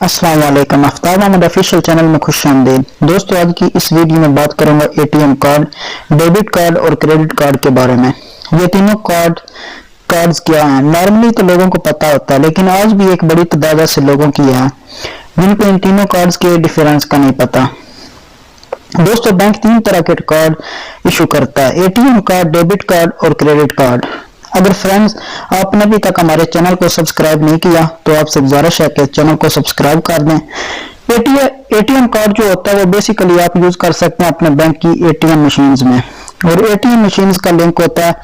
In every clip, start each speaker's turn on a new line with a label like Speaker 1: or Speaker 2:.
Speaker 1: अस्सलाम वालेकुम। Aftab Ahmad official channel में खुश आमदीद। दोस्तों, आज की इस वीडियो में बात करूंगा एटीएम कार्ड, डेबिट कार्ड और क्रेडिट कार्ड के बारे में। ये तीनों कार्ड्स क्या हैं? नॉर्मली तो लोगों को पता होता है, लेकिन आज भी एक बड़ी तादाद से लोगों की है जिनको इन तीनों कार्ड्स के डिफरेंस का नहीं पता। दोस्तों, बैंक तीन तरह के कार्ड इशू करता है: एटीएम कार्ड, डेबिट कार्ड और क्रेडिट कार्ड। अगर फ्रेंड्स आपने अभी तक हमारे चैनल को सब्सक्राइब नहीं किया तो आपसे गुजारिश है कि चैनल को सब्सक्राइब कर दें। एटीएम कार्ड जो होता है वो बेसिकली आप यूज कर सकते हैं अपने बैंक की एटीएम मशीन्स में, और एटीएम मशीन्स का लिंक होता है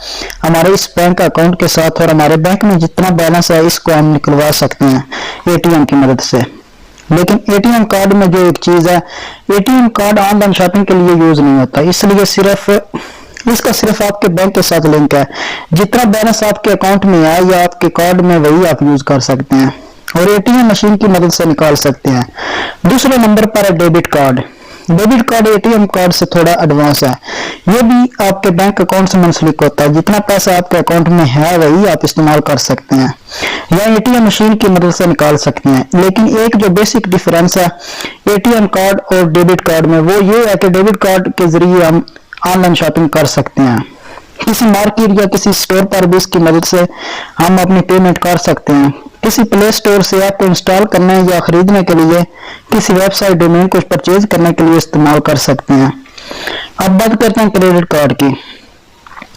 Speaker 1: हमारे इस बैंक अकाउंट के साथ, और हमारे बैंक में जितना बैलेंस है इसको हम निकलवा सकते हैं एटीएम की मदद से। लेकिन एटीएम कार्ड में जो एक चीज है, एटीएम कार्ड ऑनलाइन शॉपिंग के लिए यूज नहीं होता, इसलिए इसका सिर्फ आपके बैंक के साथ लिंक है। जितना बैलेंस आपके अकाउंट में है या आपके कार्ड में वही आप यूज कर सकते हैं और एटीएम मशीन की मदद से निकाल सकते हैं। दूसरे नंबर पर है debit card. Debit card ATM card से थोड़ा एडवांस है। ये भी आपके बैंक अकाउंट से मुंसलिक होता है। जितना पैसा आपके अकाउंट में है वही आप इस्तेमाल कर सकते हैं या एटीएम मशीन की मदद से निकाल सकते हैं। लेकिन एक जो बेसिक डिफरेंस है एटीएम कार्ड और डेबिट कार्ड में, वो ये है कि डेबिट कार्ड के जरिए हम ऑनलाइन शॉपिंग कर सकते हैं। किसी मार्केट या किसी स्टोर पर भी इसकी मदद से हम अपनी पेमेंट कर सकते हैं। किसी प्ले स्टोर से ऐप को इंस्टॉल करने या खरीदने के लिए, किसी वेबसाइट डोमेन को परचेज करने के लिए इस्तेमाल कर सकते हैं। अब बात करते हैं क्रेडिट कार्ड की।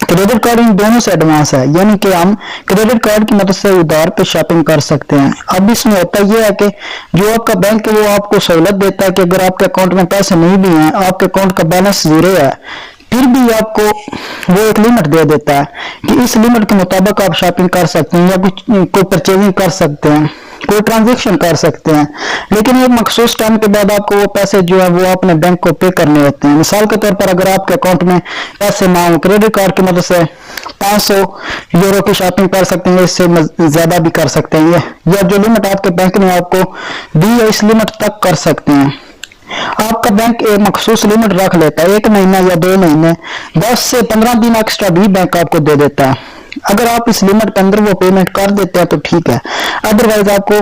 Speaker 1: क्रेडिट कार्ड इन दोनों से एडवांस है, यानी कि हम क्रेडिट कार्ड की मदद से उधार पे शॉपिंग कर सकते हैं। अब इसमें होता यह है कि जो आपका बैंक है वो आपको सहूलत देता है कि अगर आपके अकाउंट में पैसे नहीं भी हैं, आपके अकाउंट का बैलेंस जीरो है, फिर भी आपको वो एक लिमिट दे देता है कि इस लिमिट के मुताबिक आप शॉपिंग कर सकते हैं या कोई परचेजिंग कर सकते हैं, कोई ट्रांजैक्शन कर सकते हैं। लेकिन एक मखसूस टाइम के बाद आपको वो पैसे जो है वो अपने बैंक को पे करने होते हैं। मिसाल के तौर पर अगर आपके अकाउंट में पैसे ना हो, क्रेडिट कार्ड की मदद से 500 यूरो की शॉपिंग कर सकते हैं, इससे ज्यादा भी कर सकते हैं, या जो लिमिट आपके बैंक ने आपको दी है इस लिमिट तक कर सकते हैं। आपका बैंक एक मखसूस लिमिट रख लेता है, 1 महीना या 2 महीने, 10 से 15 दिन एक्स्ट्रा भी बैंक आपको दे देता है। अगर आप इस लिमिट के अंदर वो पेमेंट कर देते हैं तो ठीक है, अदरवाइज आपको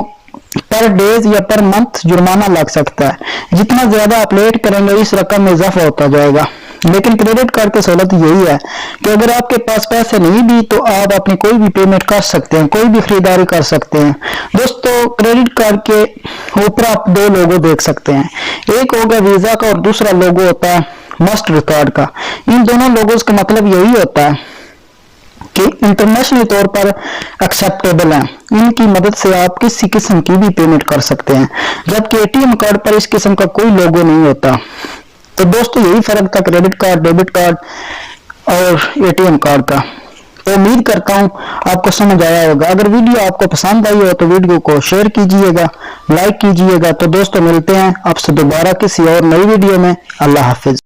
Speaker 1: पर डेज या पर मंथ जुर्माना लग सकता है। जितना ज्यादा आप लेट करेंगे इस रकम में इजाफा होता जाएगा। लेकिन क्रेडिट कार्ड की सहूलत यही है कि अगर आपके पास पैसे नहीं भी तो आप अपनी कोई भी पेमेंट कर सकते हैं, कोई भी खरीदारी कर सकते हैं। दोस्तों, क्रेडिट कार्ड के ऊपर आप 2 लोगो देख सकते हैं, एक होगा वीजा का और दूसरा लोगो होता है मास्टर कार्ड का। इन दोनों लोगों का मतलब यही होता है कि इंटरनेशनल तौर पर एक्सेप्टेबल है। इनकी मदद से आप किसी किस्म की भी पेमेंट कर सकते हैं, जबकि एटीएम कार्ड पर इस किस्म का कोई लोगो नहीं होता। तो दोस्तों, यही फर्क था क्रेडिट कार्ड, डेबिट कार्ड और एटीएम कार्ड का। तो उम्मीद करता हूं आपको समझ आया होगा। अगर वीडियो आपको पसंद आई हो तो वीडियो को शेयर कीजिएगा, लाइक कीजिएगा। तो दोस्तों, मिलते हैं आपसे दोबारा किसी और नई वीडियो में। अल्लाह हाफिज।